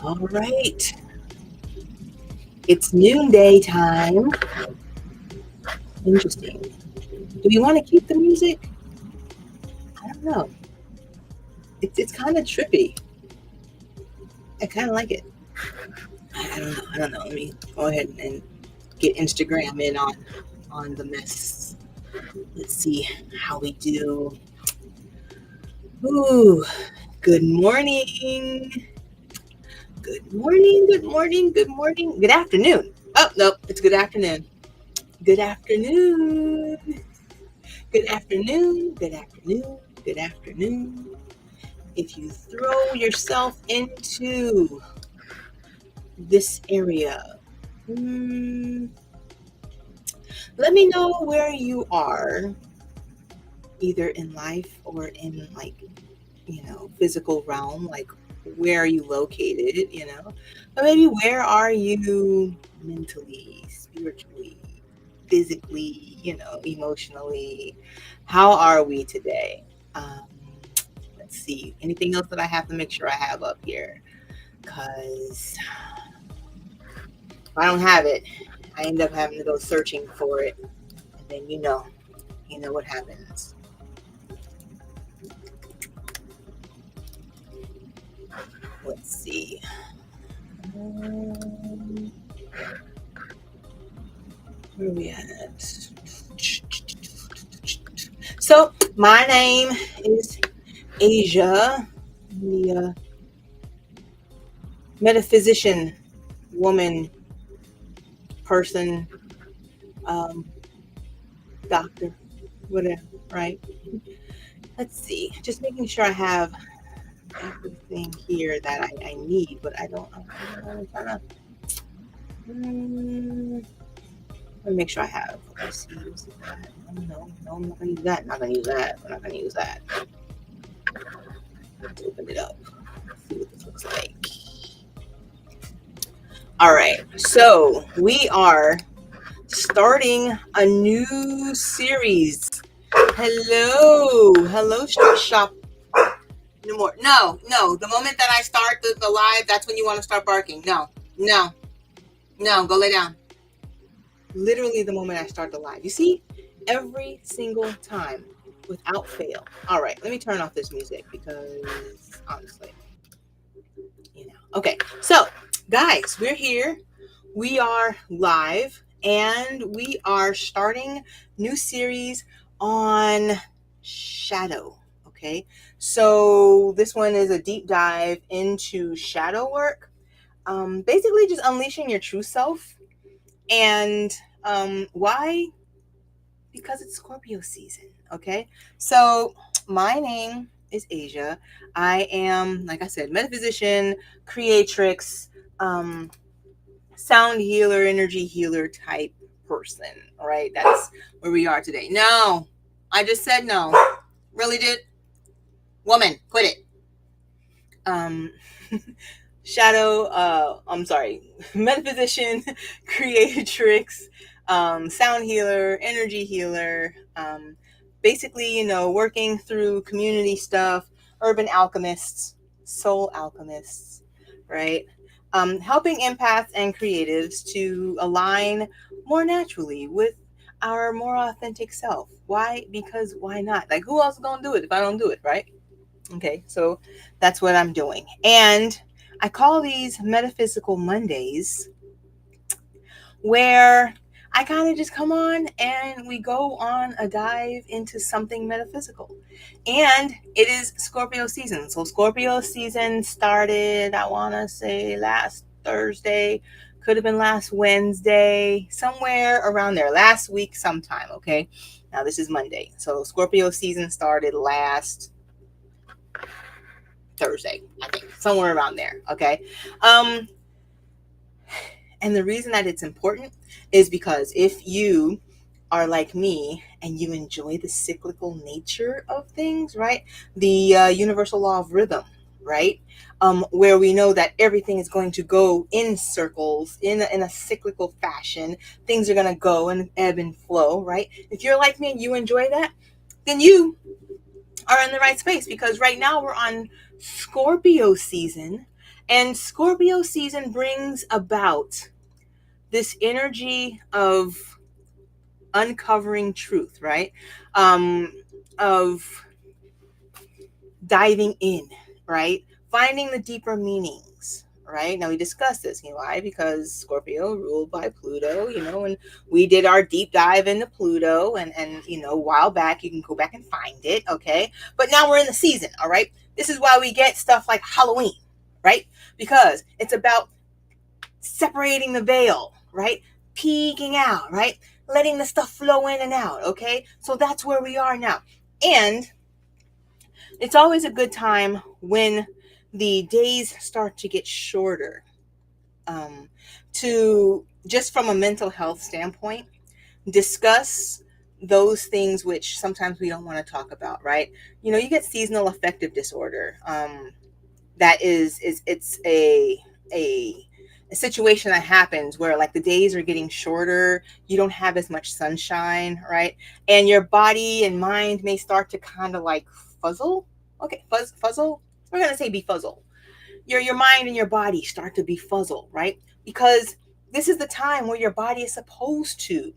All right. It's noonday time. Interesting. Do we want to keep the music? I don't know. It's kind of trippy. I kind of like it. I don't know. I don't know. Let me go ahead and get Instagram in on the mess. Let's see how we do. Ooh, good morning. Good morning. Good morning. Good morning. Good afternoon. Oh, no, it's good afternoon. Good afternoon. Good afternoon. Good afternoon. Good afternoon. If you throw yourself into this area, let me know where you are, either in life or in physical realm, like where are you located, but maybe where are you mentally, spiritually, physically, emotionally. How are we today? um, let's see, anything else that I have to make sure I have up here, because if I don't have it, I end up having to go searching for it, and then you know what happens. Let's see. um, where are we at? So my name is Asia, the metaphysician, woman, person, um, doctor, whatever, right? Let's see. Just making sure I have everything here that I need, but I don't. I'm trying to. Let me make sure I have. Let's see. No, I'm not gonna use that. Not gonna use that. We're not gonna use that. Let's open it up. See what this looks like. All right. So we are starting a new series. Hello, Street Shop. No more. No. The moment that I start the live, that's when you want to start barking. No. Go lay down. Literally, the moment I start the live. You see, every single time, without fail. All right, let me turn off this music because honestly, Okay, so guys, we're here. We are live, and we are starting new series on shadow. Okay, so this one is a deep dive into shadow work. Basically, just unleashing your true self. And why? Because it's Scorpio season. Okay, so my name is Asia. I am, like I said, metaphysician, creatrix, sound healer, energy healer type person. All right, that's where we are today. No, I just said no. Really did. Woman, quit it. Um, shadow. I'm sorry. Metaphysician, creatrix, sound healer, energy healer. Basically, working through community stuff, urban alchemists, soul alchemists, right? Helping empaths and creatives to align more naturally with our more authentic self. Why? Because why not? Like, who else is gonna do it if I don't do it, right? Okay, so that's what I'm doing. And I call these Metaphysical Mondays, where I kind of just come on and we go on a dive into something metaphysical. And it is Scorpio season. So Scorpio season started, I want to say, last Thursday, could have been last Wednesday, somewhere around there, last week sometime. Okay, now this is Monday. So Scorpio season started last Thursday, I think, somewhere around there. Okay. And the reason that it's important is because if you are like me and you enjoy the cyclical nature of things, right? The universal law of rhythm, right? Where we know that everything is going to go in circles, in a cyclical fashion. Things are going to go and ebb and flow, right? If you're like me and you enjoy that, then you are in the right space, because right now we're on Scorpio season, And Scorpio season brings about this energy of uncovering truth, right? Of diving in, right? Finding the deeper meanings, right? Now we discussed this. Why? Because Scorpio ruled by Pluto, and we did our deep dive into Pluto and a while back. You can go back and find it, okay? But now we're in the season, all right? This is why we get stuff like Halloween, right? Because it's about separating the veil, right? Peeking out, right? Letting the stuff flow in and out, okay? So that's where we are now. And it's always a good time when the days start to get shorter, to just from a mental health standpoint, discuss those things which sometimes we don't want to talk about, right? You get seasonal affective disorder. That is it's a situation that happens where like the days are getting shorter, you don't have as much sunshine, right? And your body and mind may start to kind of like fuzzle. Okay, fuzzle. We're gonna say befuzzle. Your mind and your body start to befuzzle, right? Because this is the time where your body is supposed to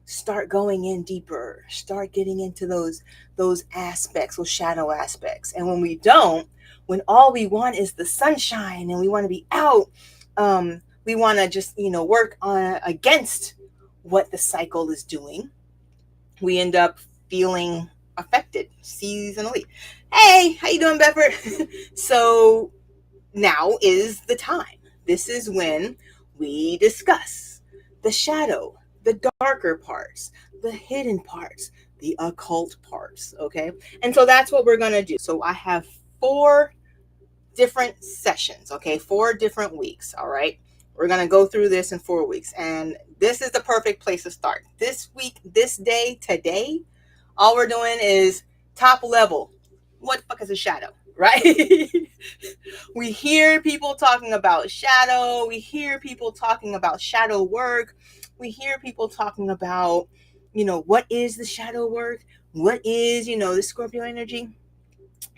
start going in deeper, start getting into those aspects, those shadow aspects. And when we don't, when all we want is the sunshine and we want to be out, we want to just work on against what the cycle is doing, we end up feeling affected seasonally. Hey, how you doing, Bedford? So now is the time. This is when we discuss the shadow, the darker parts, the hidden parts, the occult parts, okay? And so that's what we're going to do. So I have 4 different sessions, okay? 4 different weeks, all right? We're going to go through this in 4 weeks. And this is the perfect place to start. This week, this day, today, all we're doing is top level. What the fuck is a shadow, right? We hear people talking about shadow. We hear people talking about shadow work. We hear people talking about, what is the shadow work? What is, the Scorpio energy?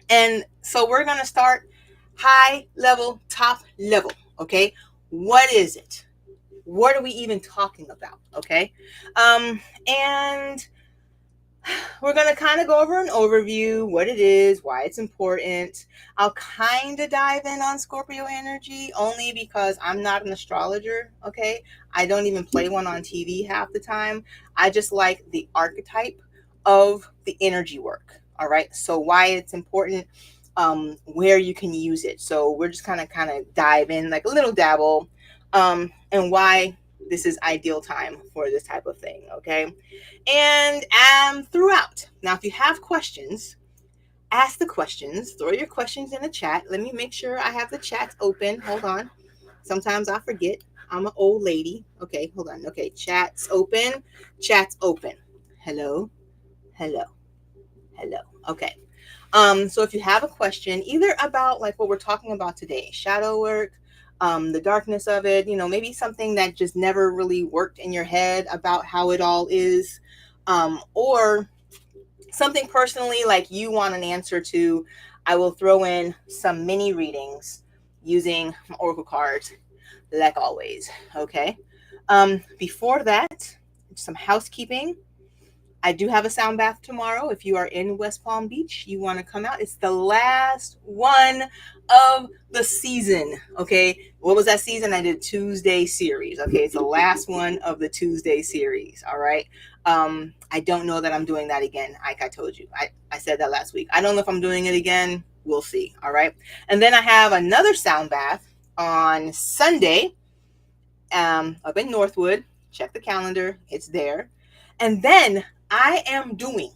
And so we're going to start high level, top level. Okay. What is it? What are we even talking about? Okay. And we're going to kind of go over an overview, what it is, why it's important. I'll kind of dive in on Scorpio energy only because I'm not an astrologer, okay? I don't even play one on TV half the time. I just like the archetype of the energy work, all right? So why it's important, where you can use it. So we're just kind of dive in like a little dabble, and why this is ideal time for this type of thing, okay? And throughout. Now, if you have questions, ask the questions. Throw your questions in the chat. Let me make sure I have the chat open. Hold on. Sometimes I forget. I'm an old lady. Okay, hold on. Okay, chat's open. Chat's open. Hello. Hello. Hello. Okay. So if you have a question, either about like what we're talking about today, shadow work, the darkness of it, maybe something that just never really worked in your head about how it all is, or something personally like you want an answer to, I will throw in some mini readings using oracle cards, like always. Okay. Before that, some housekeeping. I do have a sound bath tomorrow. If you are in West Palm Beach, you want to come out. It's the last one of the season. Okay. What was that season? I did Tuesday series. Okay. It's the last one of the Tuesday series. All right. I don't know that I'm doing that again. Like I told you, I said that last week. I don't know if I'm doing it again. We'll see. All right. And then I have another sound bath on Sunday, up in Northwood. Check the calendar. It's there. And then I am doing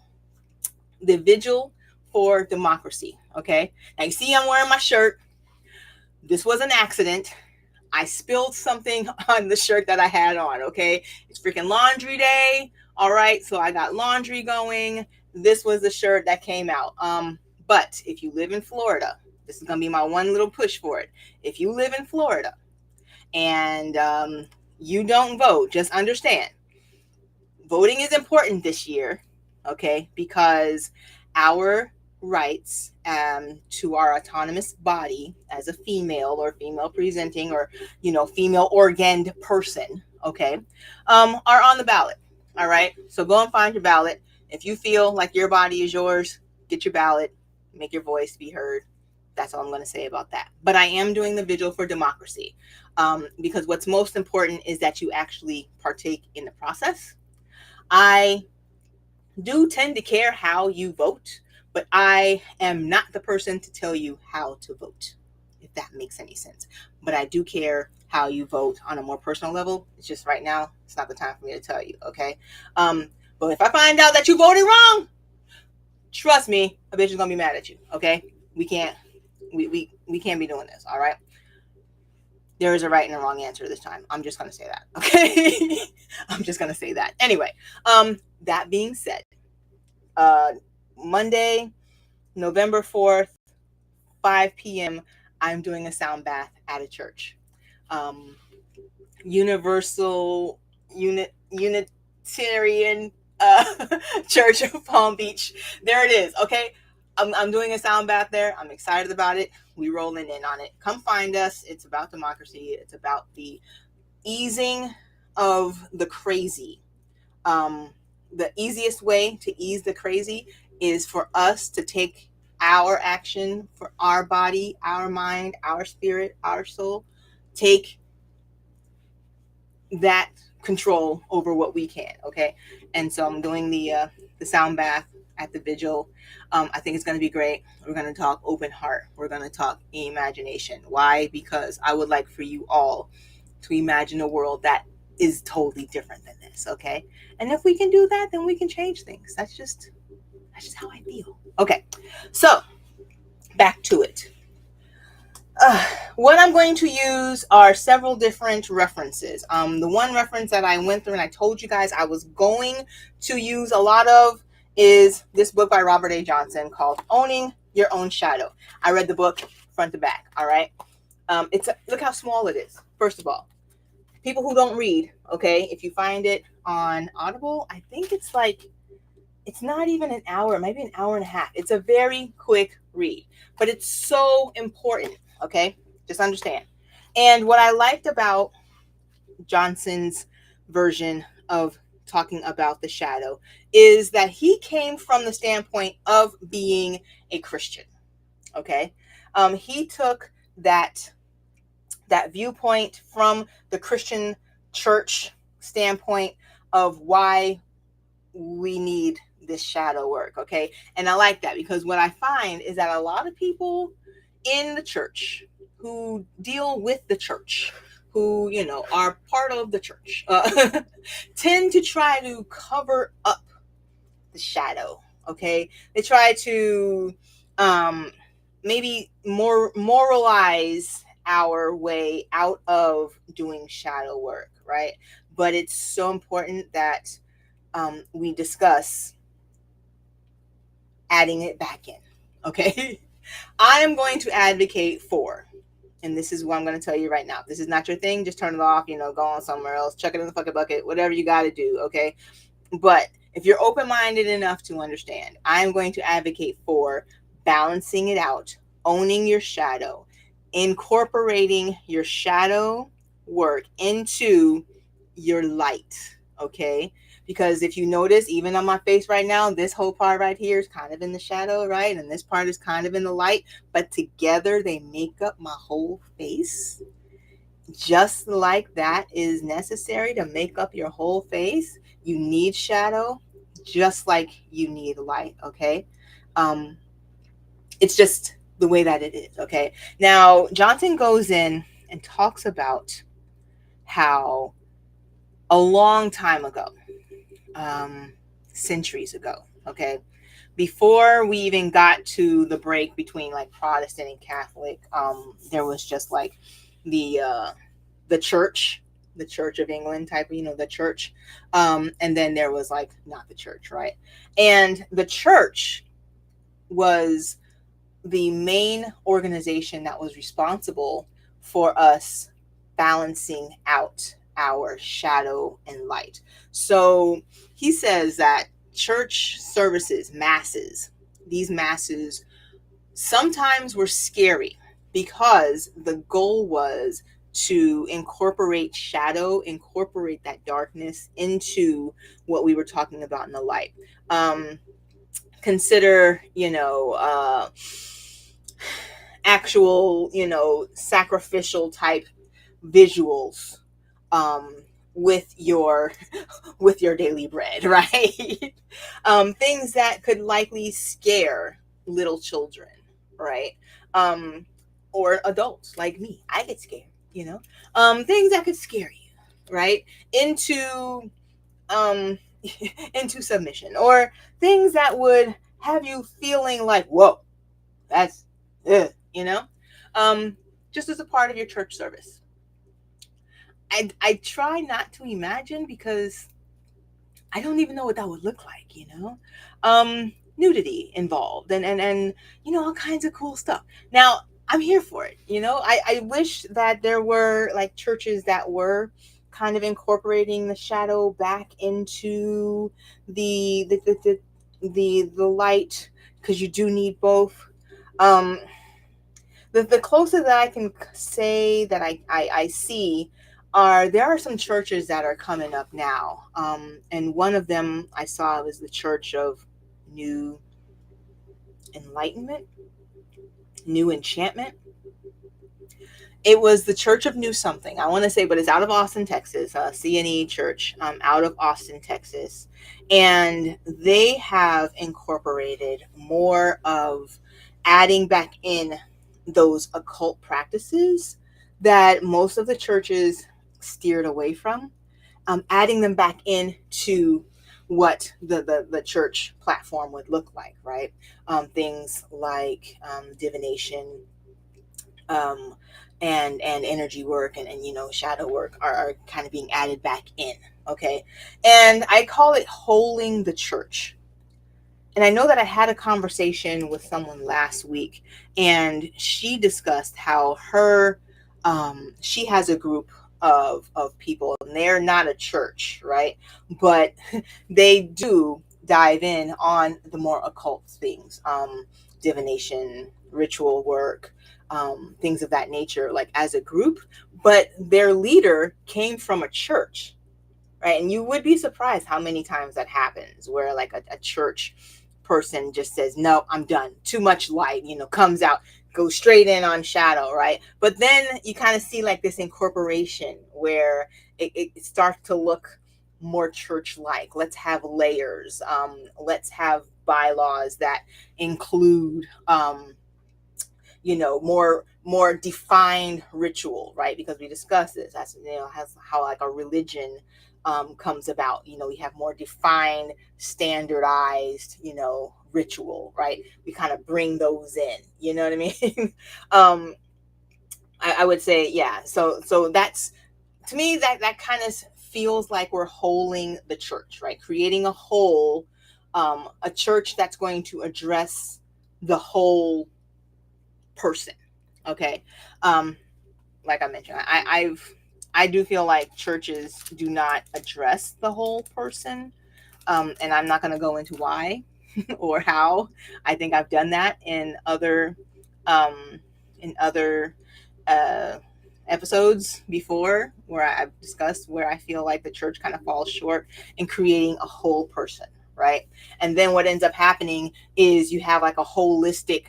the Vigil for Democracy. Okay. Now you see, I'm wearing my shirt. This was an accident. I spilled something on the shirt that I had on. Okay. It's freaking laundry day. All right. So I got laundry going. This was the shirt that came out. But if you live in Florida, this is going to be my one little push for it. If you live in Florida and you don't vote, just understand voting is important this year, okay? Because our rights to our autonomous body as a female or female presenting or, female organed person, okay, are on the ballot. All right. So go and find your ballot. If you feel like your body is yours, get your ballot, make your voice be heard. That's all I'm going to say about that. But I am doing the Vigil for Democracy because what's most important is that you actually partake in the process. I do tend to care how you vote, but I am not the person to tell you how to vote, if that makes any sense. But I do care how you vote on a more personal level. It's just right now, it's not the time for me to tell you, okay? But if I find out that you voted wrong, trust me, a bitch is gonna be mad at you, okay? We can't be doing this, all right? There is a right and a wrong answer this time. I'm just gonna say that, okay? I'm just gonna say that. Anyway, that being said, Monday, November 4th, 5 p.m., I'm doing a sound bath at a church. Universal Unitarian Church of Palm Beach. There it is, okay? I'm doing a sound bath there. I'm excited about it. We rolling in on it. Come find us. It's about democracy. It's about the easing of the crazy. The easiest way to ease the crazy is for us to take our action for our body, our mind, our spirit, our soul. Take that control over what we can, okay? And so I'm doing the sound bath at the vigil. I think it's going to be great. We're going to talk open heart. We're going to talk imagination. Why? Because I would like for you all to imagine a world that is totally different than this, okay? And if we can do that, then we can change things. That's just how I feel. Okay, so back to it. What I'm going to use are several different references. The one reference that I went through and I told you guys I was going to use a lot of is this book by Robert A. Johnson called Owning Your Own Shadow. I read the book front to back, all right? Look how small it is, first of all. People who don't read, okay, if you find it on Audible, I think it's not even an hour, maybe an hour and a half. It's a very quick read, but it's so important, okay? Just understand. And what I liked about Johnson's version of talking about the shadow is that he came from the standpoint of being a Christian, okay? He took that viewpoint from the Christian church standpoint of why we need this shadow work, okay? And I like that because what I find is that a lot of people in the church who deal with the church, who, are part of the church, tend to try to cover up the shadow, okay? They try to maybe more moralize our way out of doing shadow work, right? But it's so important that we discuss adding it back in, okay? I am going to advocate for, and this is what I'm going to tell you right now. If this is not your thing, just turn it off, go on somewhere else, chuck it in the fucking bucket, whatever you got to do, okay? But if you're open-minded enough to understand, I'm going to advocate for balancing it out, owning your shadow, incorporating your shadow work into your light, okay? Because if you notice, even on my face right now, this whole part right here is kind of in the shadow, right? And this part is kind of in the light, but together they make up my whole face. Just like that is necessary to make up your whole face, you need shadow, just like you need light, okay? It's just the way that it is, okay? Now, Johnson goes in and talks about how a long time ago, centuries ago, okay, before we even got to the break between like Protestant and Catholic, there was just like the church, the Church of England type of, the church, and then there was like not the church, right? And the church was the main organization that was responsible for us balancing out our shadow and light. So he says that church services, masses, these masses sometimes were scary because the goal was to incorporate shadow, incorporate that darkness into what we were talking about in the light. Consider, actual, sacrificial type visuals, um, with your with your daily bread, right? Things that could likely scare little children, right? Um, or adults like me. I get scared, things that could scare you, right? Into um, into submission, or things that would have you feeling like, whoa, that's, um, just as a part of your church service. I try not to imagine because I don't even know what that would look like. Nudity involved, and all kinds of cool stuff. Now, I'm here for it. I wish that there were like churches that were kind of incorporating the shadow back into the light, because you do need both. Um, the closest that I can say that I see there are some churches that are coming up now. And one of them I saw was the Church of New Enlightenment, New Enchantment. It was the Church of New something, I want to say, but it's out of Austin, Texas, CNE Church, out of Austin, Texas. And they have incorporated more of adding back in those occult practices that most of the churches steered away from, adding them back into what the church platform would look like, right? Things like divination, um, and energy work, and shadow work are kind of being added back in. Okay, and I call it holding the church. And I know that I had a conversation with someone last week, and she discussed how she has a group of people, and they're not a church, right? But they do dive in on the more occult things, divination, ritual work, things of that nature, like as a group. But their leader came from a church, right? And you would be surprised how many times that happens, where like a church person just says, no, I'm done, too much light, comes out, goes straight in on shadow, right? But then you kind of see like this incorporation where it starts to look more church like. Let's have layers, let's have bylaws that include more defined ritual, right? Because we discussed this, that's has how like a religion comes about. We have more defined, standardized, ritual, right? We kind of bring those in, you know what I mean? um I would say, yeah, so that's, to me, that kind of feels like we're holding the church, right? Creating a whole, a church that's going to address the whole person. Okay. um like I mentioned, I do feel like churches do not address the whole person, and I'm not going to go into why or how. I think I've done that um in other uh episodes before, where I've discussed where I feel like the church kind of falls short in creating a whole person, right? And then what ends up happening is you have like a holistic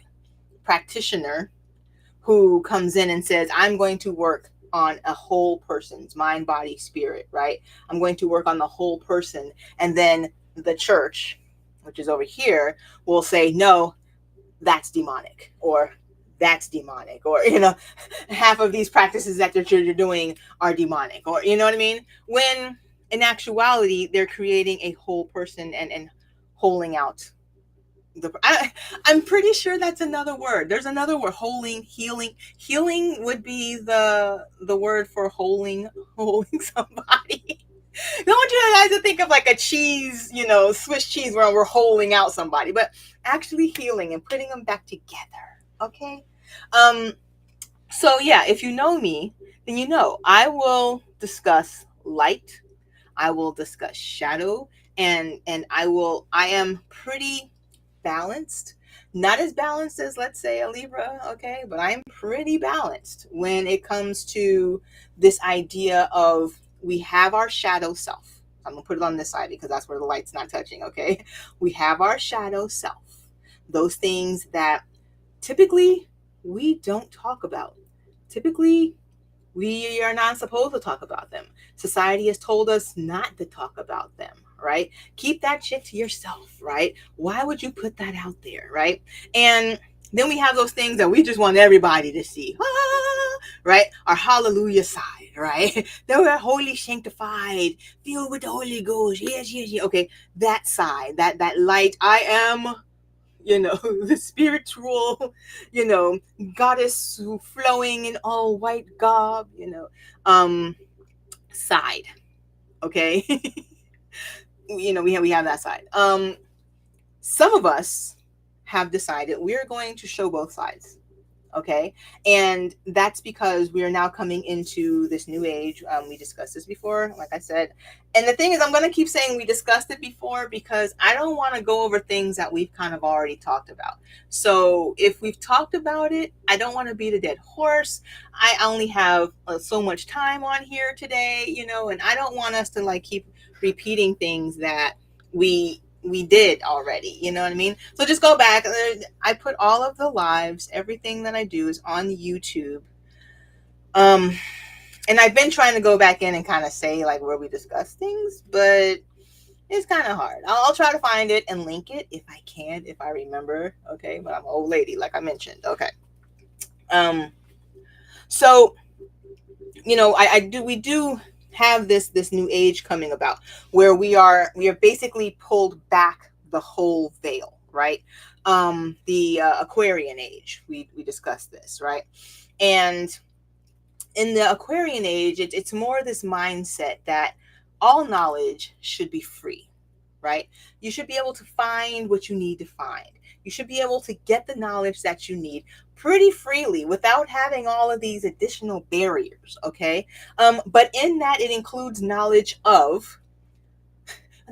practitioner who comes in and says, I'm going to work on a whole person's mind, body, spirit, right? I'm going to work on the whole person. And then the church, which is over here, will say, no, that's demonic, or that's demonic, or, half of these practices that you're doing are demonic, or, you know what I mean? When in actuality, they're creating a whole person and holding out I'm pretty sure that's another word. There's another word, holding, healing. Healing would be the word for holding somebody. Don't you guys to think of like a cheese, Swiss cheese, where we're holding out somebody, but actually healing and putting them back together. Okay. Um. So yeah, if you know me, then I will discuss light. I will discuss shadow, and I am pretty balanced. Not as balanced as, let's say, a Libra, okay, but I'm pretty balanced when it comes to this idea of we have our shadow self. I'm gonna put it on this side because that's where the light's not touching, okay? We have our shadow self, those things that typically we don't talk about. Typically, we are not supposed to talk about them. Society has told us not to talk about them, right? Keep that shit to yourself, right? Why would you put that out there, right? And then we have those things that we just want everybody to see, right? Our hallelujah side, right? That we're holy, sanctified, filled with the Holy Ghost. Yes, yes, yes. Okay, that side, that light. I am, the spiritual, you know, goddess flowing in all white garb, side. Okay. We have that side. Some of us have decided we're going to show both sides. Okay, and that's because we are now coming into this new age. We discussed this before, like I said, and the thing is, I'm going to keep saying we discussed it before because I don't want to go over things that we've kind of already talked about. So if we've talked about it, I don't want to beat a dead horse. I only have so much time on here today, and I don't want us to like keep repeating things that we did already, you know what I mean? So just go back. I put all of the lives, everything that I do is on YouTube. And I've been trying to go back in and kind of say like where we discuss things, but it's kind of hard. I'll try to find it and link it if I can, if I remember. Okay, but I'm an old lady, like I mentioned. Okay. So we do have this new age coming about where we are basically pulled back the whole veil, right? The Aquarian age, we discussed this, right? And in the Aquarian age, it's more this mindset that all knowledge should be free, right? You should be able to find what you need to find. You should be able to get the knowledge that you need pretty freely without having all of these additional barriers, okay? But in that, it includes knowledge of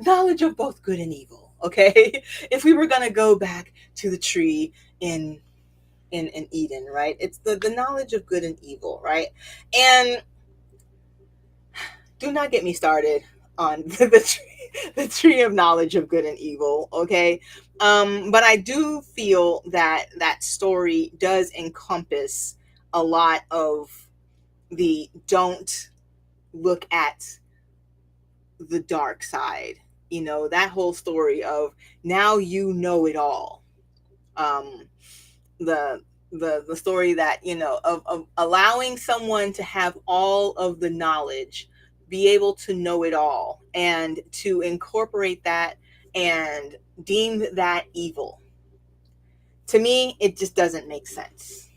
both good and evil, okay? If we were going to go back to the tree in Eden, right? It's the knowledge of good and evil, right? And do not get me started on the tree of knowledge of good and evil, okay? But I do feel that that story does encompass a lot of the don't look at the dark side, that whole story of now you know it all. The the story that of allowing someone to have all of the knowledge, be able to know it all, and to incorporate that and deem that evil. To me, it just doesn't make sense.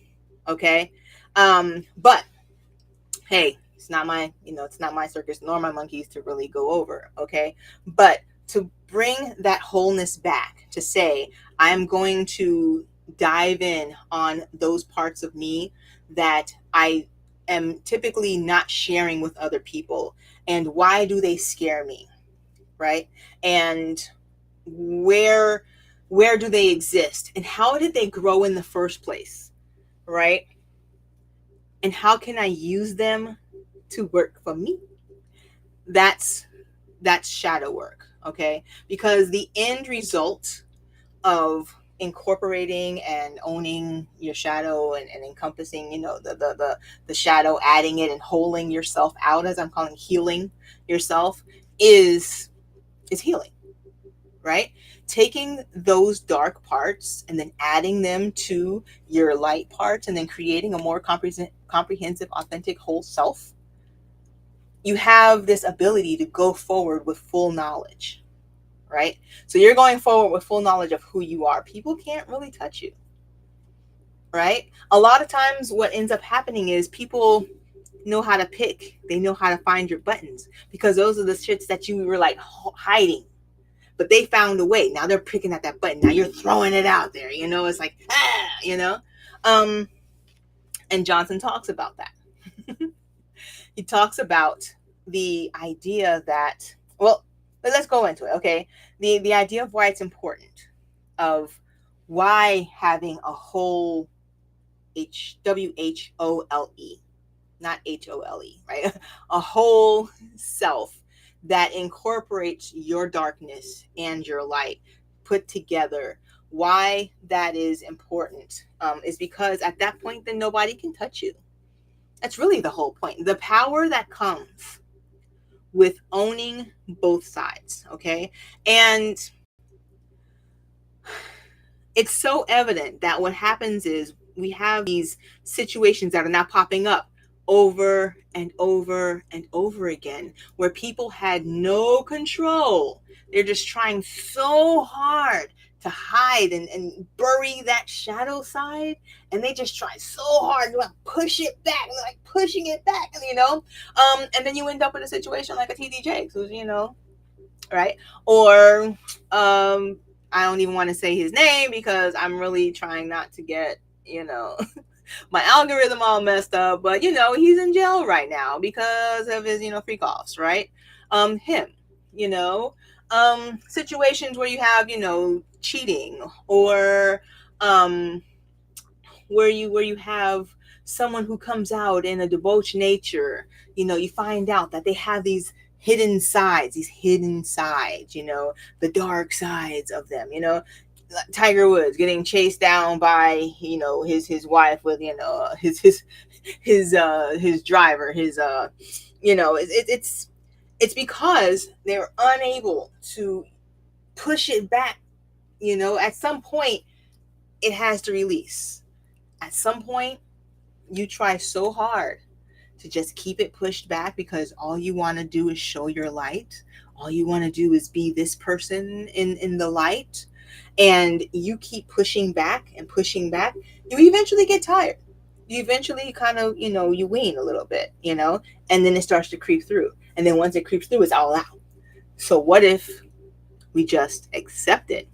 Okay. But hey, it's not my circus nor my monkeys to really go over. Okay. But to bring that wholeness back, to say I'm going to dive in on those parts of me that I am typically not sharing with other people, and why do they scare me, right? And where do they exist, and how did they grow in the first place, right? And how can I use them to work for me? That's shadow work, okay? Because the end result of incorporating and owning your shadow, and encompassing, the shadow, adding it and holding yourself out, as I'm calling healing yourself, is healing, right? Taking those dark parts and then adding them to your light parts, and then creating a more comprehensive, authentic, whole self. You have this ability to go forward with full knowledge, right? So you're going forward with full knowledge of who you are. People can't really touch you, right? A lot of times what ends up happening is people know how to pick. They know how to find your buttons, because those are the shits that you were like hiding. But they found a way. Now they're picking at that button. Now you're throwing it out there. It's like, and Johnson talks about that. He talks about the idea that, well, let's go into it, okay? The idea of why it's important, of Why having a whole WHOLE, not HOLE, right? A whole self that incorporates your darkness and your light put together. Why that is important is because at that point, then nobody can touch you. That's really the whole point. The power that comes with owning both sides, okay? And it's so evident that what happens is we have these situations that are now popping up over and over and over again where people had no control. They're just trying so hard to hide and bury that shadow side, and they just try so hard to like push it back, like pushing it back, and then you end up in a situation like a TD Jakes, who's, right? Or I don't even want to say his name because I'm really trying not to get, my algorithm all messed up, but he's in jail right now because of his, freak offs, right? Him, you know, situations where you have, cheating, or where you have someone who comes out in a debauched nature. You find out that they have these hidden sides, the dark sides of them. Tiger Woods getting chased down by his wife with his driver, it's because they're unable to push it back. At some point it has to release. At some point you try so hard to just keep it pushed back because all you want to do is show your light. All you want to do is be this person in the light, and you keep pushing back and pushing back. You eventually get tired. You eventually kind of, you wean a little bit, and then it starts to creep through. And then once it creeps through, it's all out. So what if we just accept it,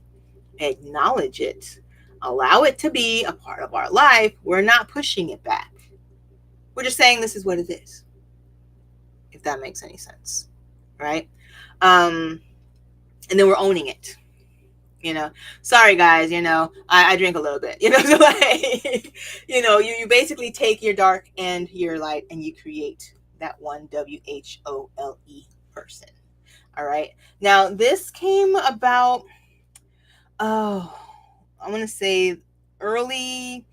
acknowledge it, allow it to be a part of our life? We're not pushing it back. We're just saying this is what it is, if that makes any sense, right? And then we're owning it. Sorry guys, I drink a little bit, so like, you basically take your dark and your light and you create that one WHOLE person. All right. Now this came about, I want to say early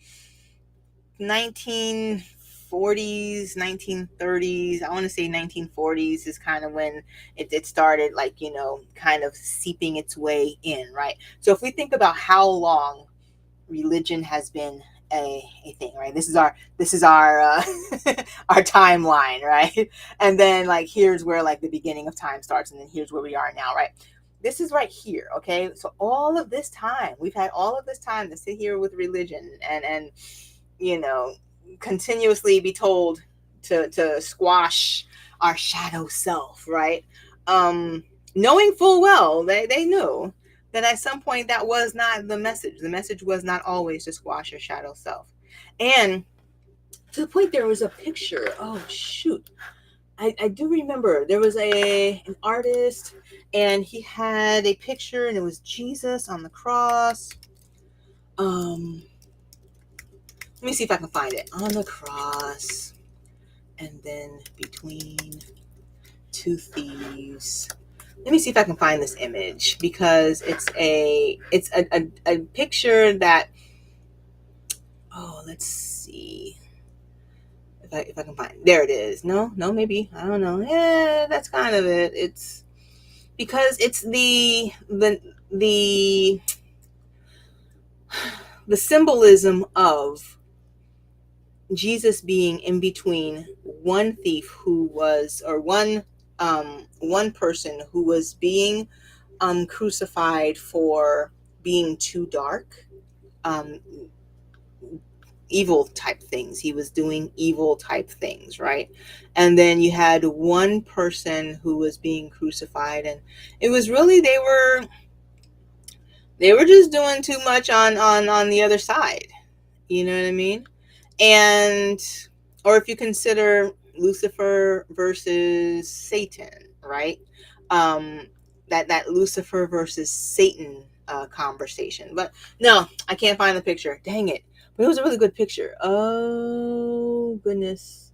1940s, 1930s. I want to say 1940s is kind of when it started, like, kind of seeping its way in, right? So if we think about how long religion has been a thing, right? This is our our timeline, right? And then, like, here's where, like, the beginning of time starts, and then here's where we are now, right? This is right here, okay? So all of this time, we've had all of this time to sit here with religion and continuously be told to squash our shadow self, right? Knowing full well they knew that at some point that was not the message. The message was not always to squash your shadow self. And to the point, there was a picture. Oh shoot. I do remember there was an artist, and he had a picture, and it was Jesus on the cross. Let me see if I can find it. On the cross, and then between two thieves. Let me see if I can find this image, because it's a picture that, let's see if I can find it. There it is. No, maybe, I don't know. Yeah, that's kind of it. It's because it's the symbolism of Jesus being in between one thief who was, or one person who was being crucified for being too dark, evil type things. He was doing evil type things, right? And then you had one person who was being crucified, and it was really, they were just doing too much on the other side. You know what I mean? And, or if you consider Lucifer versus Satan, right? That Lucifer versus Satan conversation. But no, I can't find the picture. Dang it. But it was a really good picture. Oh, goodness.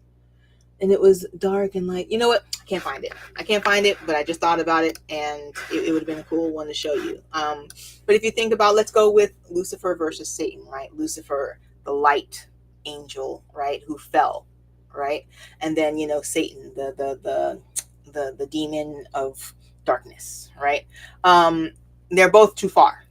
And it was dark and light. You know what? I can't find it. I can't find it, but I just thought about it, and it would have been a cool one to show you. But if you think about, let's go with Lucifer versus Satan, right? Lucifer, the light angel, right, who fell, right, and then Satan, the demon of darkness, right? They're both too far,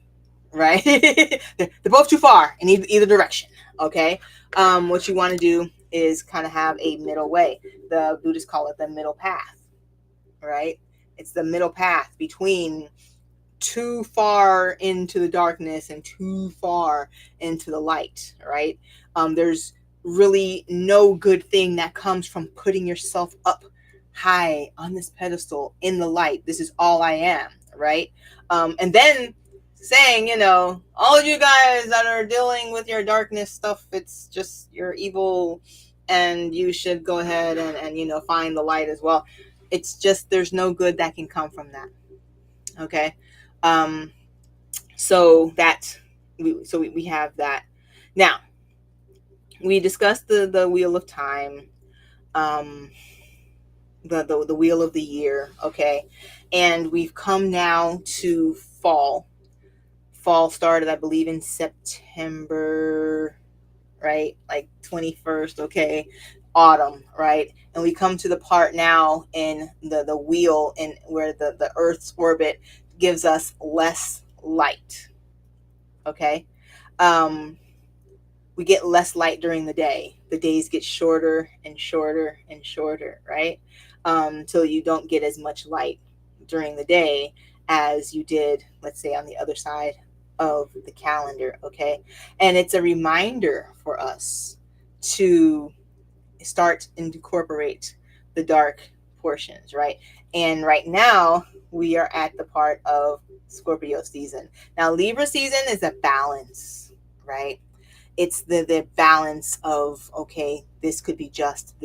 right? They're both too far in either direction. Okay. What you want to do is kind of have a middle way. The Buddhists call it the middle path, right? It's the middle path between too far into the darkness and too far into the light, right? There's really no good thing that comes from putting yourself up high on this pedestal in the light. This is all I am, right? And then saying, all of you guys that are dealing with your darkness stuff, it's just you're evil and you should go ahead and find the light as well. It's just there's no good that can come from that. Okay. So we have that. Now, we discussed the wheel of time, the wheel of the year, okay? And we've come now to fall. Fall started, I believe, in September, right? Like 21st, okay? Autumn, right? And we come to the part now in the wheel in where the Earth's orbit gives us less light. Okay. We get less light during the day. The days get shorter and shorter and shorter, right? Till you don't get as much light during the day as you did, let's say, on the other side of the calendar. Okay. And it's a reminder for us to start and incorporate the dark portions, right? And right now we are at the part of Scorpio season. Now Libra season is a balance, right? It's the balance of, okay, this could be just,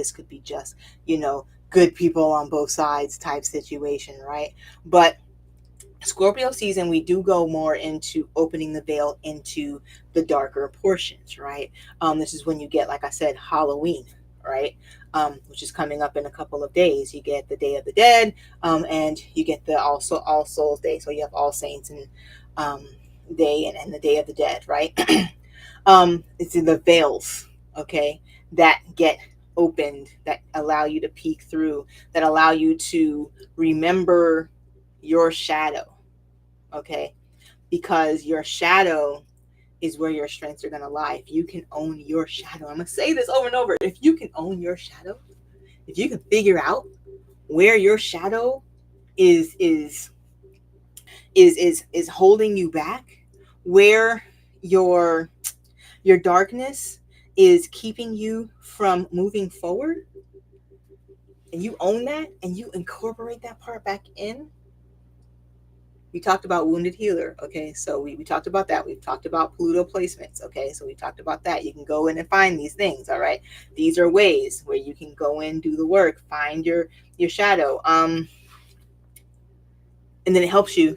good people on both sides type situation, right? But Scorpio season, we do go more into opening the veil into the darker portions, right? This is when you get, like I said, Halloween, right? Which is coming up in a couple of days. You get the Day of the Dead, and you get the also All Souls Day. So you have All Saints and Day and the Day of the Dead, right? It's in the veils, okay, that get opened, that allow you to peek through, that allow you to remember your shadow, okay? Because your shadow is where your strengths are going to lie. If you can own your shadow, I'm going to say this over and over. If you can own your shadow, if you can figure out where your shadow is holding you back, where your darkness is keeping you from moving forward, and you own that and you incorporate that part back in. We talked about wounded healer, okay? So we talked about that. We've talked about Pluto placements, okay? So we talked about that. You can go in and find these things, all right? These are ways where you can go in, do the work, find your shadow, and then it helps you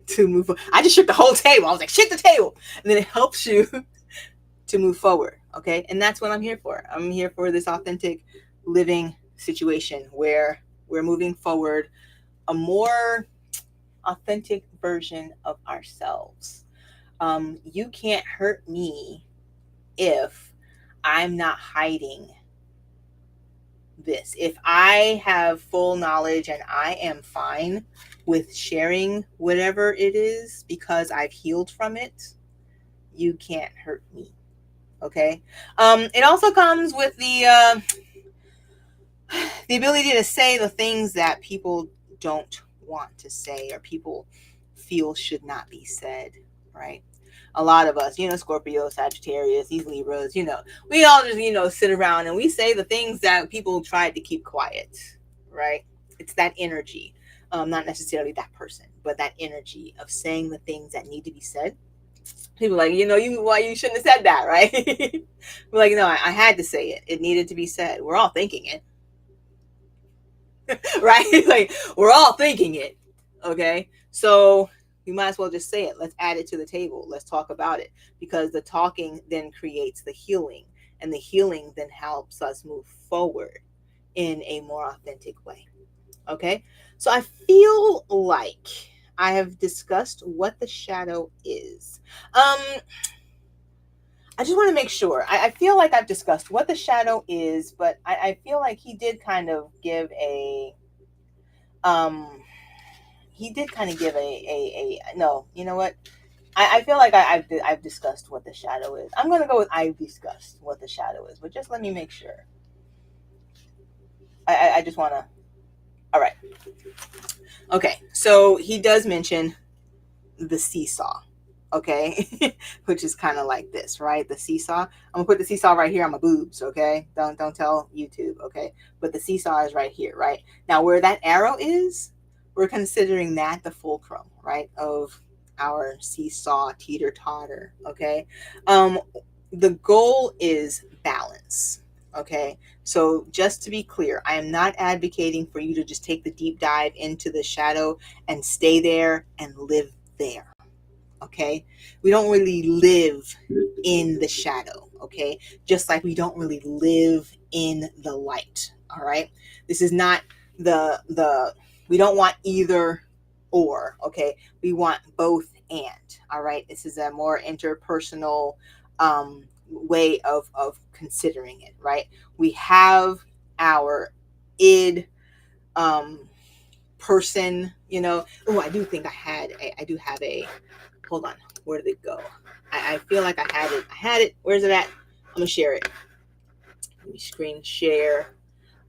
to move forward. I just shook the whole table. I was like, shake the table, and then it helps you to move forward, okay? And that's what I'm here for. I'm here for this authentic living situation where we're moving forward a more authentic version of ourselves. You can't hurt me if I'm not hiding this. If I have full knowledge and I am fine with sharing whatever it is because I've healed from it, you can't hurt me. Okay. It also comes with the ability to say the things that people don't want to say or people feel should not be said, right? A lot of us, Scorpio, Sagittarius, these Libras, we all just, sit around and we say the things that people try to keep quiet, right? It's that energy, not necessarily that person, but that energy of saying the things that need to be said. People are like, why you shouldn't have said that, right? We're like, no, I had to say it. It needed to be said. We're all thinking it. Right? Like, we're all thinking it. Okay. So we might as well just say it. Let's add it to the table. Let's talk about it, because the talking then creates the healing, and the healing then helps us move forward in a more authentic way. Okay, so I feel like I have discussed what the shadow is. I just want to make sure. I feel like I've discussed what the shadow is, but I feel like he did kind of give a um he did kind of give a no, you know what? I feel like I've discussed what the shadow is. I'm gonna go with I've discussed what the shadow is, but just let me make sure. I just wanna. All right. Okay. So he does mention the seesaw. Okay, which is kind of like this, right? The seesaw. I'm gonna put the seesaw right here on my boobs. Okay, don't tell YouTube. Okay, but the seesaw is right here, right? Now where that arrow is, we're considering that the fulcrum, right, of our seesaw teeter totter. Okay, um, the goal is balance. Okay, so just to be clear, I am not advocating for you to just take the deep dive into the shadow and stay there and live there. Okay, we don't really live in the shadow. Okay, just like we don't really live in the light. All right, this is not the we don't want either or. Okay, we want both and. All right, this is a more interpersonal way of considering it. Right, we have our id person, oh, I do think I do have a, hold on, where did it go? I feel like I had it. Where's it at? I'm gonna share it. Let me screen share,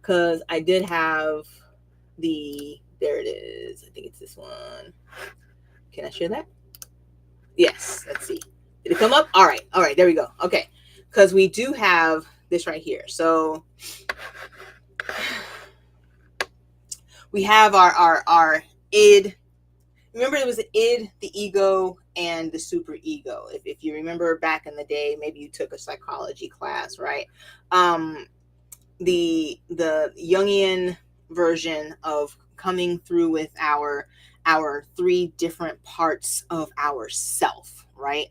because I did have there it is. I think it's this one. Can I share that? Yes, let's see. Did it come up? All right, there we go. Okay, because we do have this right here. So we have our id. Remember, it was the id, the ego, and the super ego. If you remember back in the day, maybe you took a psychology class, right? The Jungian version of coming through with our three different parts of ourself, right?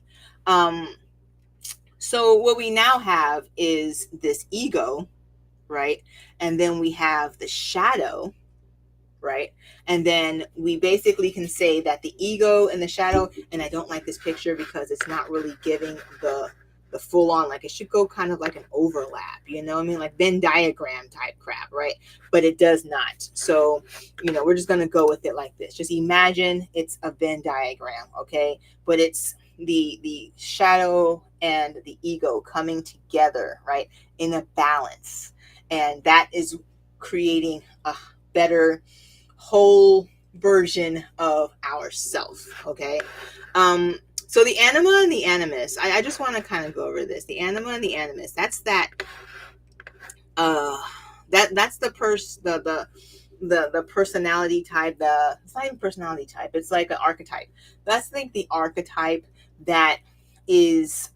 So what we now have is this ego, right? And then we have the shadow, right? And then we basically can say that the ego and the shadow, and I don't like this picture because it's not really giving the full on, like it should go kind of like an overlap, you know what I mean? Like Venn diagram type crap, right? But it does not. So, we're just going to go with it like this. Just imagine it's a Venn diagram, okay? But it's the shadow and the ego coming together, right? In a balance. And that is creating a better whole version of ourself. Okay. So the anima and the animus, I just want to kind of go over this. The anima and the animus, that's that's the personality type. It's not even personality type, it's like an archetype. That's like the archetype that is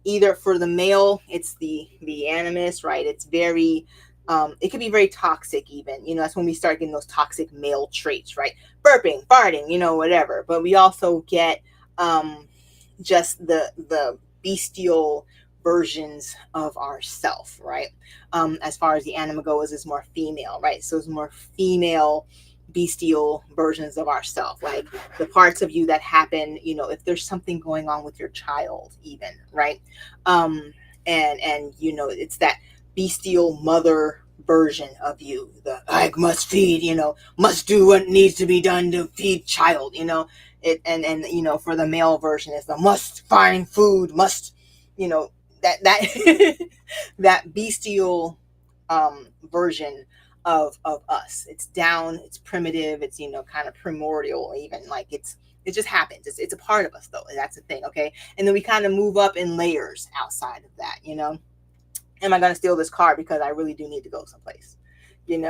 either for the male, it's the animus, right? It's very it can be very toxic even, that's when we start getting those toxic male traits, right? Burping, farting, whatever. But we also get just the bestial versions of ourself, right? As far as the anima goes, is more female, right? So it's more female bestial versions of ourself, like the parts of you that happen, if there's something going on with your child even, right? And it's that bestial mother version of you, the I must feed, must do what needs to be done to feed child, it. And for the male version, it's the must find food, must, that that bestial version of us. It's down, it's primitive, it's kind of primordial, even, like it just happens. It's a part of us, though. That's the thing. Okay, and then we kind of move up in layers outside of that. Am I going to steal this car because I really do need to go someplace? Do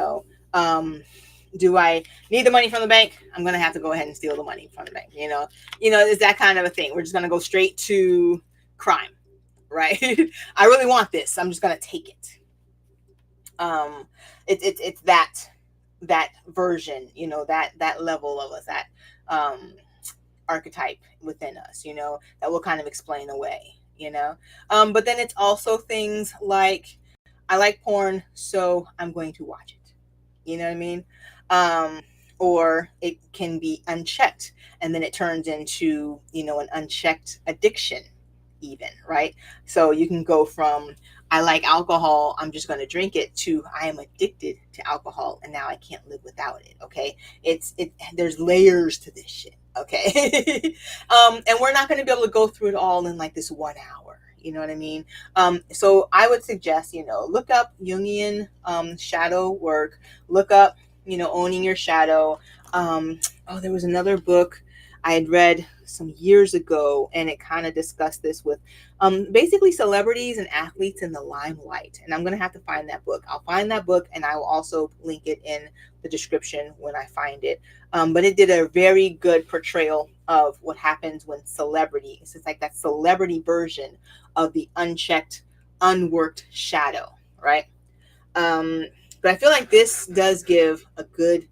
I need the money from the bank? I'm going to have to go ahead and steal the money from the bank. It's that kind of a thing. We're just going to go straight to crime, right? I really want this. I'm just going to take it. It's that version, that level of us, that archetype within us, that will kind of explain away, but then it's also things like, I like porn, so I'm going to watch it. You know what I mean? Or it can be unchecked, and then it turns into, an unchecked addiction, even, right? So you can go from, I like alcohol, I'm just going to drink it, to I am addicted to alcohol and now I can't live without it. Okay. There's layers to this shit. Okay. And we're not going to be able to go through it all in like this 1 hour. You know what I mean? So I would suggest, look up Jungian shadow work, look up, owning your shadow. There was another book I had read some years ago, and it kind of discussed this with basically celebrities and athletes in the limelight. And I'm going to have to find that book. I'll find that book, and I will also link it in the description when I find it. But it did a very good portrayal of what happens when celebrities, it's like that celebrity version of the unchecked, unworked shadow, right? But I feel like this does give a good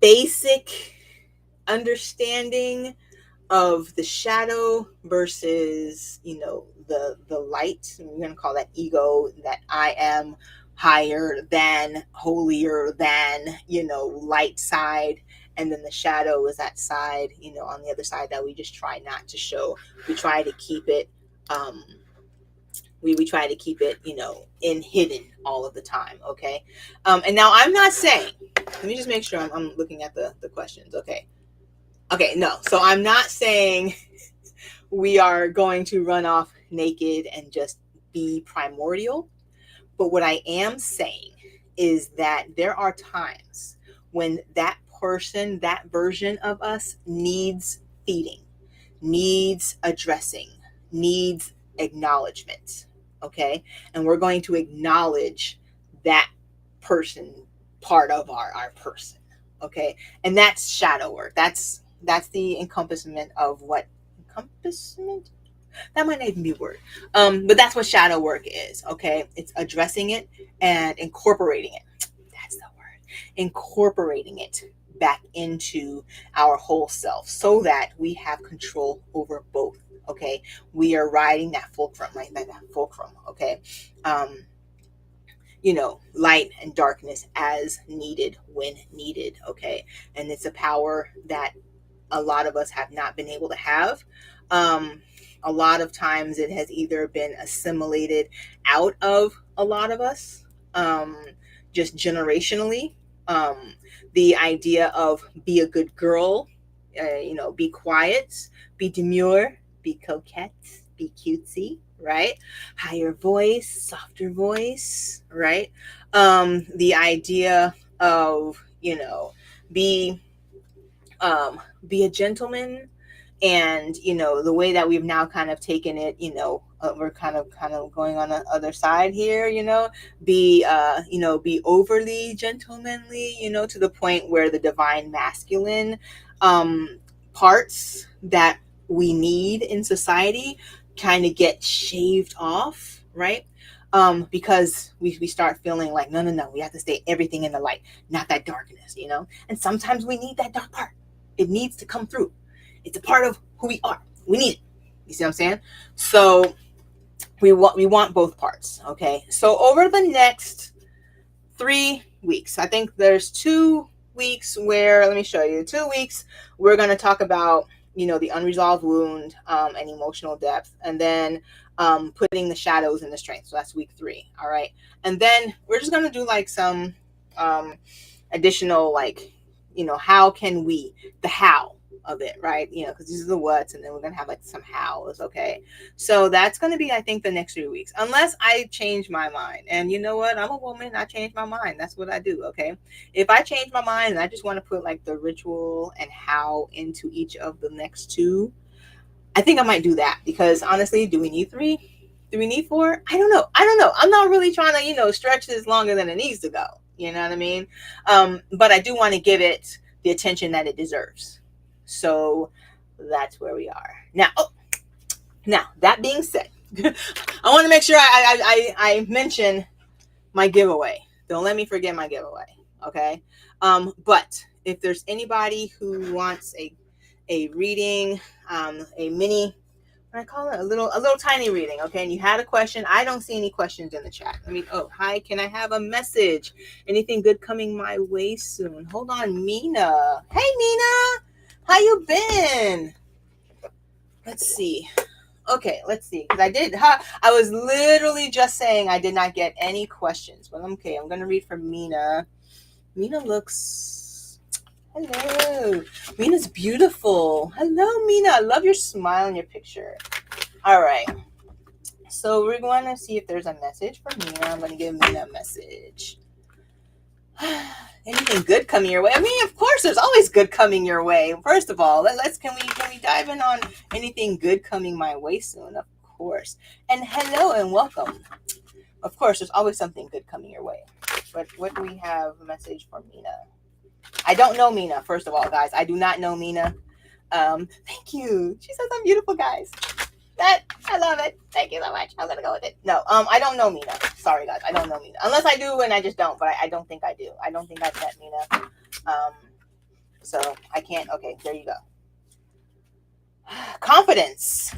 basic understanding of the shadow versus, the light. We're going to call that ego, that I am higher than, holier than, light side. And then the shadow is that side, on the other side that we just try not to show. We try to keep it, we try to keep it, in hidden all of the time. Okay. And now I'm not saying, let me just make sure I'm looking at the questions. Okay. Okay. No. So I'm not saying we are going to run off naked and just be primordial. But what I am saying is that there are times when that person, that version of us, needs feeding, needs addressing, needs acknowledgement. Okay. And we're going to acknowledge that person, part of our person. Okay. And that's shadow work. That's the encompassment of what encompassment, that might not even be a word. But that's what shadow work is. Okay. It's addressing it and incorporating it. That's the word. Incorporating it back into our whole self so that we have control over both. Okay. We are riding that fulcrum, like that fulcrum. Okay. Light and darkness as needed when needed. Okay. And it's a power that a lot of us have not been able to have. A lot of times it has either been assimilated out of a lot of us, just generationally. The idea of be a good girl, be quiet, be demure, be coquette, be cutesy, right? Higher voice, softer voice, right? The idea of, be be a gentleman, and the way that we've now kind of taken it, we're kind of going on the other side here, be be overly gentlemanly, to the point where the divine masculine parts that we need in society kind of get shaved off, right? Because we start feeling like, no, we have to stay everything in the light, not that darkness, and sometimes we need that dark part. It needs to come through. It's a part of who we are. We need it. You see what I'm saying? So we want both parts. Okay. So over the next 3 weeks, I think there's 2 weeks where, let me show you, 2 weeks we're going to talk about, the unresolved wound, and emotional depth, and then putting the shadows in the strength. So that's week 3. All right. And then we're just going to do like some additional, like, how can we, the how of it, right? Because these are the what's, and then we're gonna have like some hows. Okay, so that's gonna be, I think, the next 3 weeks, unless I change my mind. And you know what? I'm a woman. I change my mind. That's what I do. Okay, if I change my mind and I just want to put like the ritual and how into each of the next 2, I think I might do that, because honestly, do we need 3? Do we need 4? I don't know. I'm not really trying to, stretch this longer than it needs to go. You know what I mean? But I do want to give it the attention that it deserves. So that's where we are now. Now that being said, I want to make sure I mention my giveaway. Don't let me forget my giveaway. Okay. But if there's anybody who wants a reading, a mini, I call it a little tiny reading, okay? And you had a question. I don't see any questions in the chat. Oh, hi, can I have a message? Anything good coming my way soon? Hold on, Mina. Hey, Mina, how you been? Let's see. Okay, let's see. Because I was literally just saying I did not get any questions. But okay, I'm gonna read from Mina. Mina looks. Hello. Mina's beautiful. Hello, Mina. I love your smile in your picture. All right. So we're going to see if there's a message for Mina. I'm going to give Mina a message. Anything good coming your way? I mean, of course, there's always good coming your way. First of all, can we dive in on anything good coming my way soon? Of course. And hello and welcome. Of course, there's always something good coming your way. But what do we have a message for Mina? I don't know Mina. First of all, guys, I do not know Mina. Thank you. She says I'm beautiful, guys. I love it. Thank you so much. I'm gonna go with it. No, I don't know Mina. Sorry, guys, I don't know Mina. Unless I do, and I just don't. But I don't think I do. I don't think I've met Mina. So I can't. Okay, there you go. Confidence.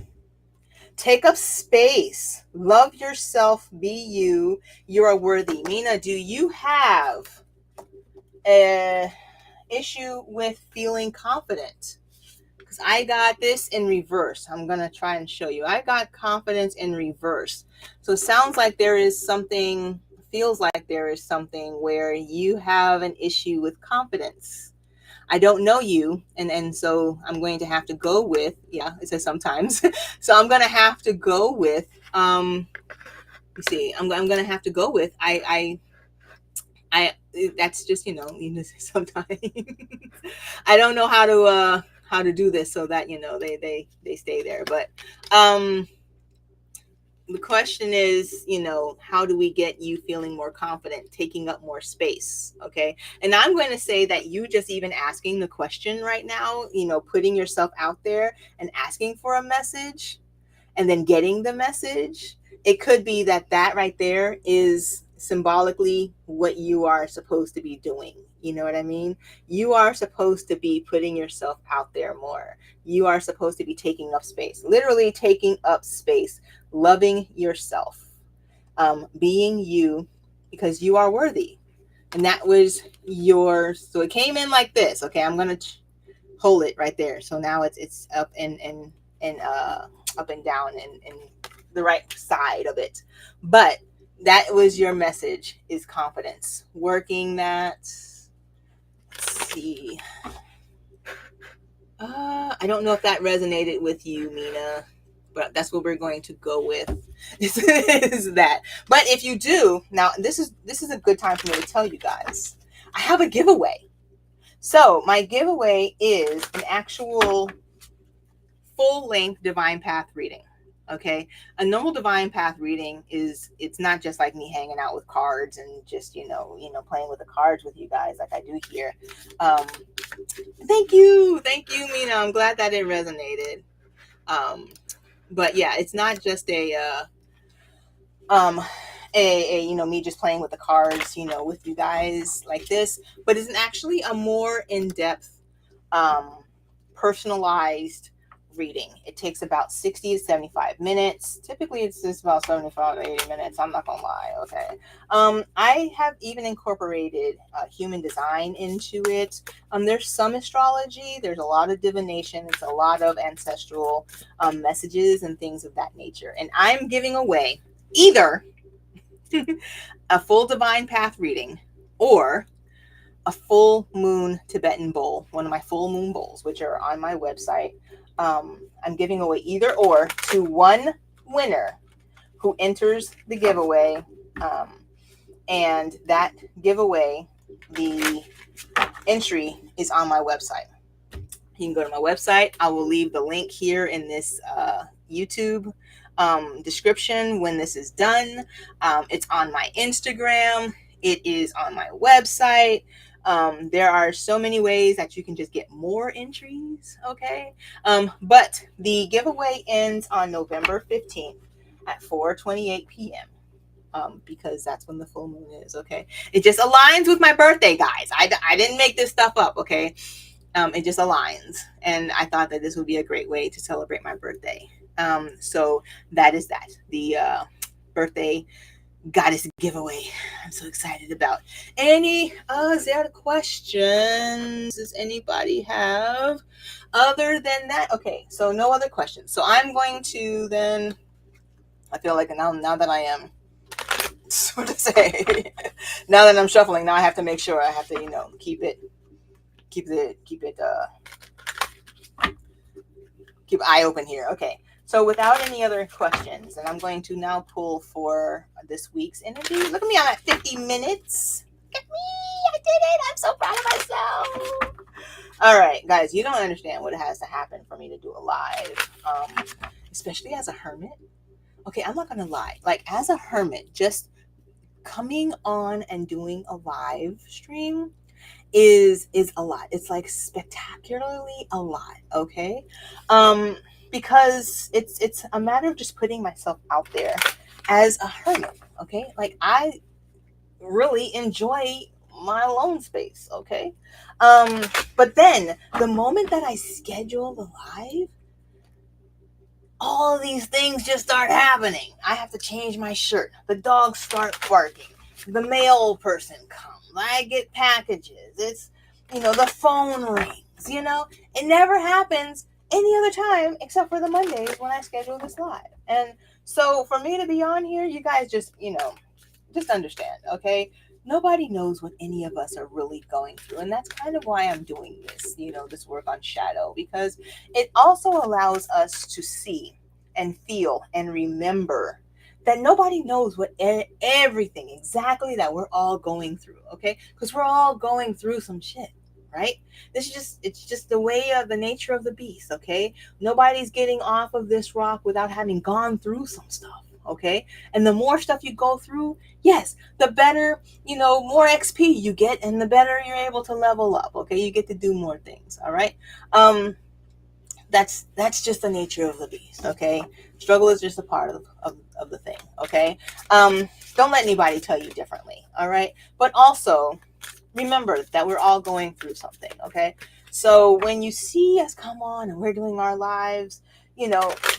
Take up space. Love yourself. Be you. You are worthy. Mina, do you have a issue with feeling confident? I got this in reverse. I'm going to try and show you. I got confidence in reverse. So it sounds like there is something, feels like there is something where you have an issue with confidence. I don't know you. And so I'm going to have to go with, yeah, it says sometimes. So I'm going to have to go with, I'm going to have to go with, that's just, sometimes I don't know how to do this so that they stay there, but the question is, how do we get you feeling more confident, taking up more space? Okay, and I'm going to say that you just even asking the question right now, putting yourself out there and asking for a message and then getting the message, it could be that right there is symbolically what you are supposed to be doing. You know what I mean? You are supposed to be putting yourself out there more. You are supposed to be taking up space, literally taking up space, loving yourself, being you, because you are worthy. And that was yours. So it came in like this. Okay, I'm going to hold it right there. So now it's up and up and down and the right side of it. But that was your message, is confidence. Working that. Let's see. I don't know if that resonated with you, Mina, but that's what we're going to go with. Is that. But if you do, now this is a good time for me to tell you guys. I have a giveaway. So my giveaway is an actual full-length Divine Path reading. Okay, a normal Divine Path reading it's not just like me hanging out with cards and just playing with the cards with you guys like I do here. Thank you, Mina. I'm glad that it resonated. But yeah, it's not just a me just playing with the cards, with you guys like this, but it's actually a more in-depth, personalized reading. It takes about 60 to 75 minutes. Typically it's just about 75 to 80 minutes. I'm not gonna lie. Okay. I have even incorporated human design into it. There's some astrology, there's a lot of divination, it's a lot of ancestral messages and things of that nature. And I'm giving away either a full Divine Path reading or a full moon Tibetan bowl, one of my full moon bowls, which are on my website. I'm giving away either or to one winner who enters the giveaway. And that giveaway, the entry is on my website. You can go to my website. I will leave the link here in this YouTube description when this is done. It's on my Instagram. It is on my website. There are so many ways that you can just get more entries. Okay. But the giveaway ends on November 15th at 4:28 p.m. Because that's when the full moon is. Okay. It just aligns with my birthday, guys. I didn't make this stuff up. Okay. It just aligns. And I thought that this would be a great way to celebrate my birthday. So that is that. The birthday goddess giveaway. I'm so excited about. Any other questions? Does anybody have? Other than that, okay, so no other questions. So I'm going to then, I feel like now that I am, what to say, now that I'm shuffling, now I have to make sure I have to, keep eye open here. Okay. So without any other questions, and I'm going to now pull for this week's energy. Look at me, I'm at 50 minutes. Look at me, I did it. I'm so proud of myself. All right, guys, you don't understand what has to happen for me to do a live, especially as a hermit. Okay, I'm not gonna lie. Like, as a hermit, just coming on and doing a live stream is a lot. It's like spectacularly a lot. Okay, because it's a matter of just putting myself out there as a hermit. Okay, like I really enjoy my alone space. Okay, but then the moment that I schedule the live, all of these things just start happening. I have to change my shirt. The dogs start barking. The mail person comes. I get packages. It's, the phone rings. It never happens any other time except for the Mondays when I schedule this live. And so for me to be on here, you guys just understand, okay? Nobody knows what any of us are really going through. And that's kind of why I'm doing this, this work on shadow, because it also allows us to see and feel and remember that nobody knows what everything exactly that we're all going through, okay? Because we're all going through some shit, right? It's just the way of the nature of the beast, okay? Nobody's getting off of this rock without having gone through some stuff. Okay. And the more stuff you go through, yes, the better, more XP you get and the better you're able to level up. Okay. You get to do more things. All right. That's just the nature of the beast. Okay. Struggle is just a part of the thing. Okay. Don't let anybody tell you differently. All right. But also remember that we're all going through something. Okay. So when you see us come on and we're doing our lives,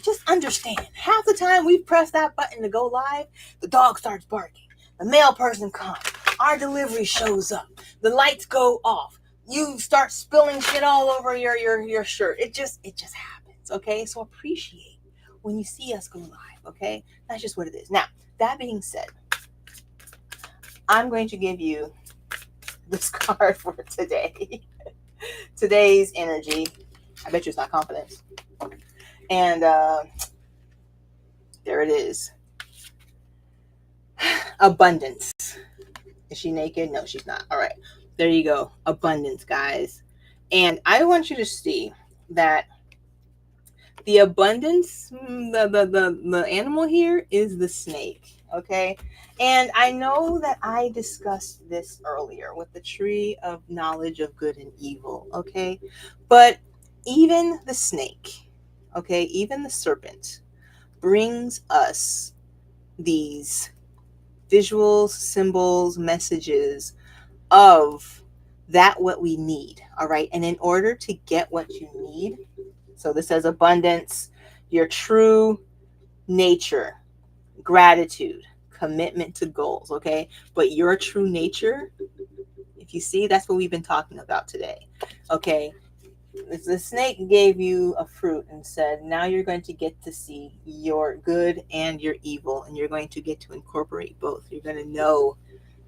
just understand. Half the time we press that button to go live, the dog starts barking. The mail person comes. Our delivery shows up. The lights go off. You start spilling shit all over your shirt. It just happens, okay? So appreciate when you see us go live, okay? That's just what it is. Now, that being said, I'm going to give you this card for today. Today's energy. I bet you it's not confidence. And there it is. Abundance. Is she naked? No, she's not. All right. There you go. Abundance, guys. And I want you to see that the abundance, the animal here is the snake. Okay. And I know that I discussed this earlier with the tree of knowledge of good and evil. Okay. But even the snake, okay, even the serpent brings us these visuals, symbols, messages of that what we need. All right. And in order to get what you need, so this says abundance, your true nature, gratitude, commitment to goals. Okay. But your true nature, if you see, that's what we've been talking about today. Okay. The snake gave you a fruit and said, now you're going to get to see your good and your evil, and you're going to get to incorporate both. You're going to know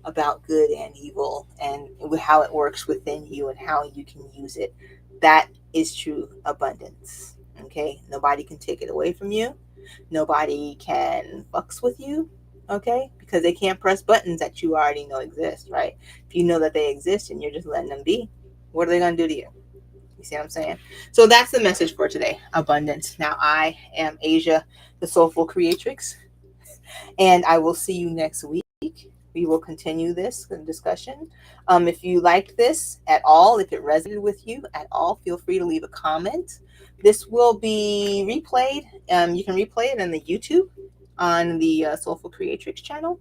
about good and evil and how it works within you and how you can use it. That is true abundance. Okay. Nobody can take it away from you. Nobody can fucks with you. Okay. Because they can't press buttons that you already know exist, right? If you know that they exist and you're just letting them be, what are they going to do to you? You see what I'm saying? So that's the message for today. Abundance. Now I am Asia, the soulful creatrix, and I will see you next week. We will continue this discussion. If you liked this at all, if it resonated with you at all, feel free to leave a comment. This will be replayed. You can replay it on the YouTube on the Soulful Creatrix channel.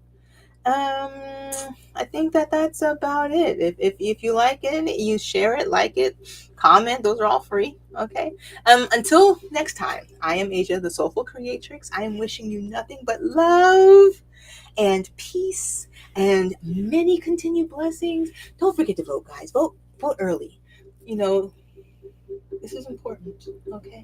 I think that that's about it. If you like it, you share it, like it, comment. Those are all free. Okay. Until next time, I am Asia, the Soulful Creatrix. I am wishing you nothing but love and peace and many continued blessings. Don't forget to vote, guys. Vote early. You know, this is important. Okay.